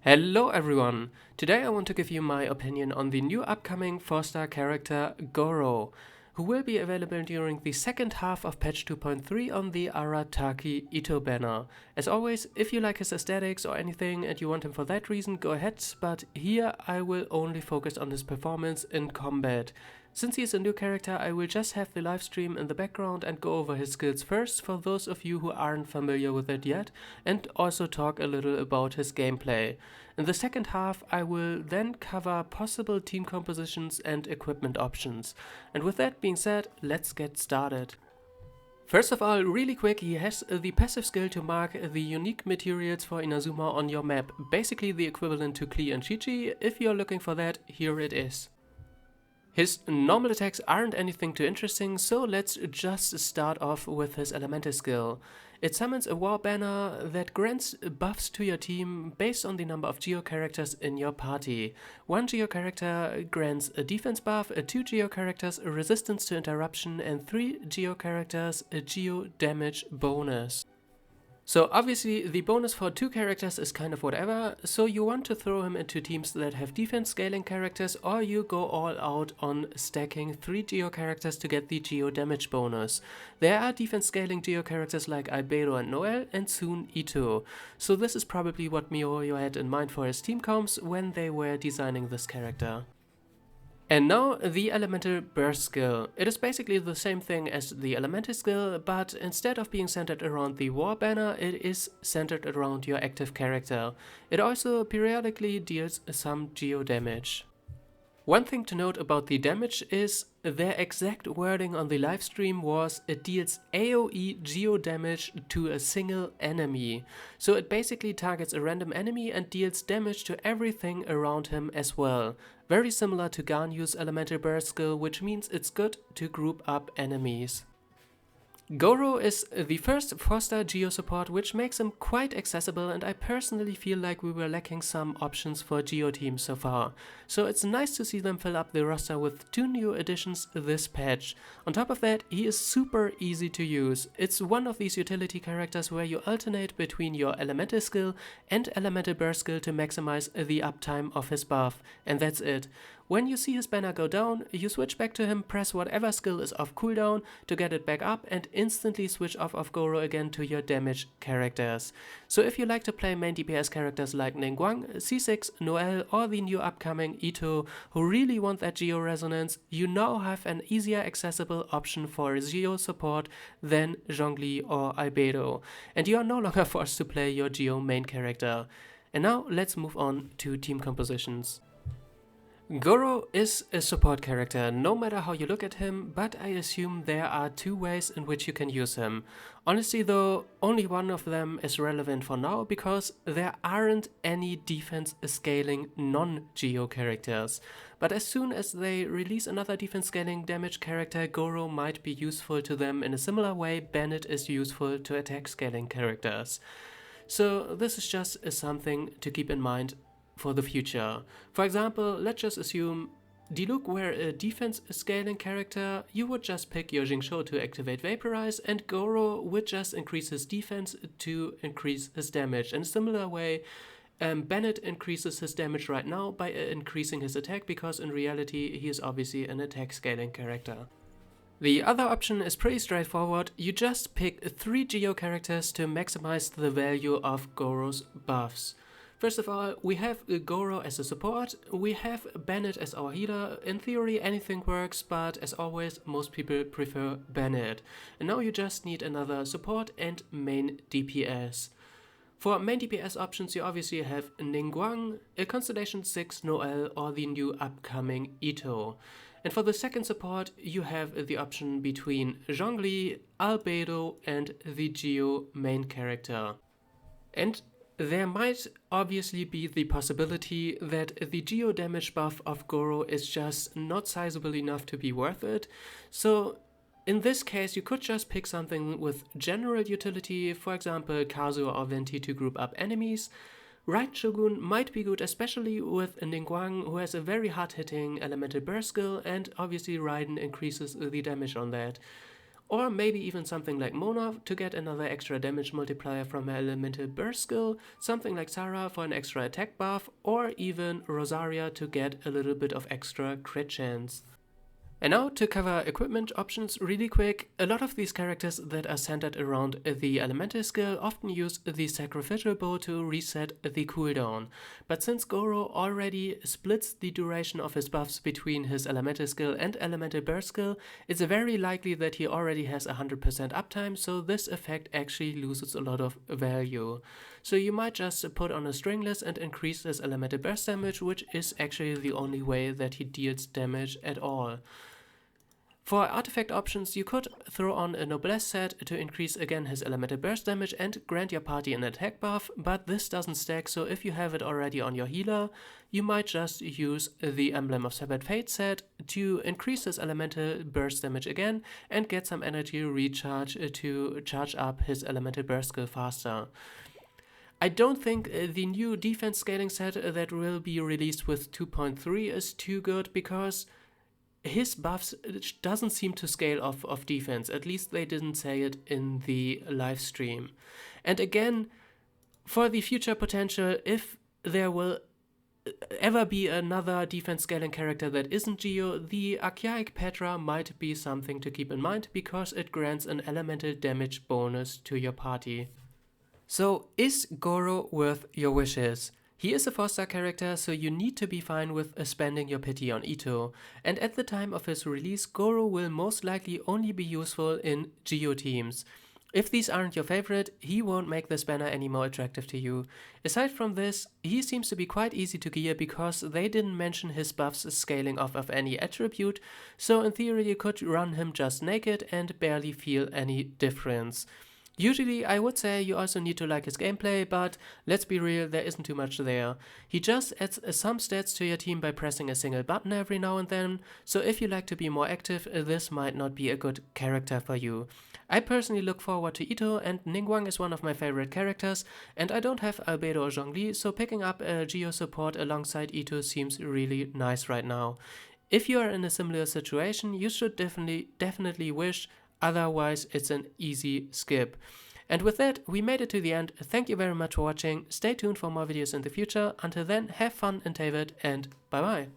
Hello everyone! Today I want to give you my opinion on the new upcoming 4-star character Gorou, who will be available during the second half of patch 2.3 on the Arataki Itto banner. As always, if you like his aesthetics or anything and you want him for that reason, go ahead, but here I will only focus on his performance in combat. Since he is a new character, I will just have the live stream in the background and go over his skills first for those of you who aren't familiar with it yet, and also talk a little about his gameplay. In the second half, I will then cover possible team compositions and equipment options. And with that being said, let's get started. First of all, really quick, he has the passive skill to mark the unique materials for Inazuma on your map, basically the equivalent to Klee and Chi-Chi. If you're looking for that, here it is. His normal attacks aren't anything too interesting, so let's just start off with his elemental skill. It summons a war banner that grants buffs to your team based on the number of geo characters in your party. One geo character grants a defense buff, 2 geo characters a resistance to interruption, and 3 geo characters a geo damage bonus. So obviously the bonus for 2 characters is kind of whatever, so you want to throw him into teams that have defense scaling characters, or you go all out on stacking 3 geo characters to get the geo damage bonus. There are defense scaling geo characters like Albedo and Noel, and soon Itto, so this is probably what MiHoYo had in mind for his team comps when they were designing this character. And now the elemental burst skill. It is basically the same thing as the elemental skill, but instead of being centered around the war banner, it is centered around your active character. It also periodically deals some geo damage. One thing to note about the damage is their exact wording on the livestream was it deals AoE geo damage to a single enemy. So it basically targets a random enemy and deals damage to everything around him as well. Very similar to Ganyu's elemental burst skill, which means it's good to group up enemies. Gorou is the first 4-star geo support, which makes him quite accessible, and I personally feel like we were lacking some options for geo teams so far. So it's nice to see them fill up the roster with 2 new additions this patch. On top of that, he is super easy to use. It's one of these utility characters where you alternate between your elemental skill and elemental burst skill to maximize the uptime of his buff, and that's it. When you see his banner go down, you switch back to him, press whatever skill is off cooldown to get it back up, and instantly switch off of Gorou again to your damage characters. So if you like to play main DPS characters like Ningguang, C6, Noel, or the new upcoming Itto who really want that geo resonance, you now have an easier accessible option for geo support than Zhongli or Albedo, and you are no longer forced to play your geo main character. And now let's move on to team compositions. Gorou is a support character, no matter how you look at him, but I assume there are 2 ways in which you can use him. Honestly though, only one of them is relevant for now, because there aren't any defense scaling non-geo characters. But as soon as they release another defense scaling damage character, Gorou might be useful to them in a similar way Bennett is useful to attack scaling characters. So this is just something to keep in mind for the future. For example, let's just assume Diluc were a defense scaling character, you would just pick your Jingshou to activate Vaporize, and Gorou would just increase his defense to increase his damage. In a similar way, Bennett increases his damage right now by increasing his attack, because in reality he is obviously an attack scaling character. The other option is pretty straightforward. You just pick 3 geo characters to maximize the value of Gorou's buffs. First of all, we have Gorou as a support, we have Bennett as our healer. In theory anything works, but as always most people prefer Bennett. And now you just need another support and main DPS. For main DPS options you obviously have Ningguang, a Constellation 6 Noel, or the new upcoming Itto. And for the second support you have the option between Zhongli, Albedo, and the Geo main character. And there might obviously be the possibility that the geo damage buff of Gorou is just not sizable enough to be worth it. So in this case you could just pick something with general utility, for example Kazuo or Venti to group up enemies. Right Shogun might be good, especially with Ningguang, who has a very hard hitting elemental burst skill, and obviously Raiden increases the damage on that. or maybe even something like Mona to get another extra damage multiplier from her elemental burst skill, something like Sarah for an extra attack buff, or even Rosaria to get a little bit of extra crit chance. And now to cover equipment options really quick, a lot of these characters that are centered around the elemental skill often use the sacrificial bow to reset the cooldown. But since Gorou already splits the duration of his buffs between his elemental skill and elemental burst skill, it's very likely that he already has 100% uptime, so this effect actually loses a lot of value. So you might just put on a stringless and increase his elemental burst damage, which is actually the only way that he deals damage at all. For artifact options, you could throw on a Noblesse set to increase again his elemental burst damage and grant your party an attack buff, but this doesn't stack, so if you have it already on your healer, you might just use the Emblem of Severed Fate set to increase his elemental burst damage again and get some energy recharge to charge up his elemental burst skill faster. I don't think the new defense scaling set that will be released with 2.3 is too good because his buffs doesn't seem to scale off of defense, at least they didn't say it in the live stream. And again, for the future potential, if there will ever be another defense scaling character that isn't Geo, the Archaic Petra might be something to keep in mind because it grants an elemental damage bonus to your party. So is Gorou worth your wishes? He is a 4-star character, so you need to be fine with spending your pity on Itto, and at the time of his release, Gorou will most likely only be useful in Geo teams. If these aren't your favorite, he won't make this banner any more attractive to you. Aside from this, he seems to be quite easy to gear because they didn't mention his buffs scaling off of any attribute, so in theory you could run him just naked and barely feel any difference. Usually I would say you also need to like his gameplay, but let's be real, there isn't too much there. He just adds some stats to your team by pressing a single button every now and then, so if you like to be more active, this might not be a good character for you. I personally look forward to Itto, and Ningguang is one of my favorite characters, and I don't have Albedo or Zhongli, so picking up a Geo support alongside Itto seems really nice right now. If you are in a similar situation, you should definitely wish. Otherwise, it's an easy skip. And with that, we made it to the end. Thank you very much for watching. Stay tuned for more videos in the future. Until then, have fun in Tavid and bye bye.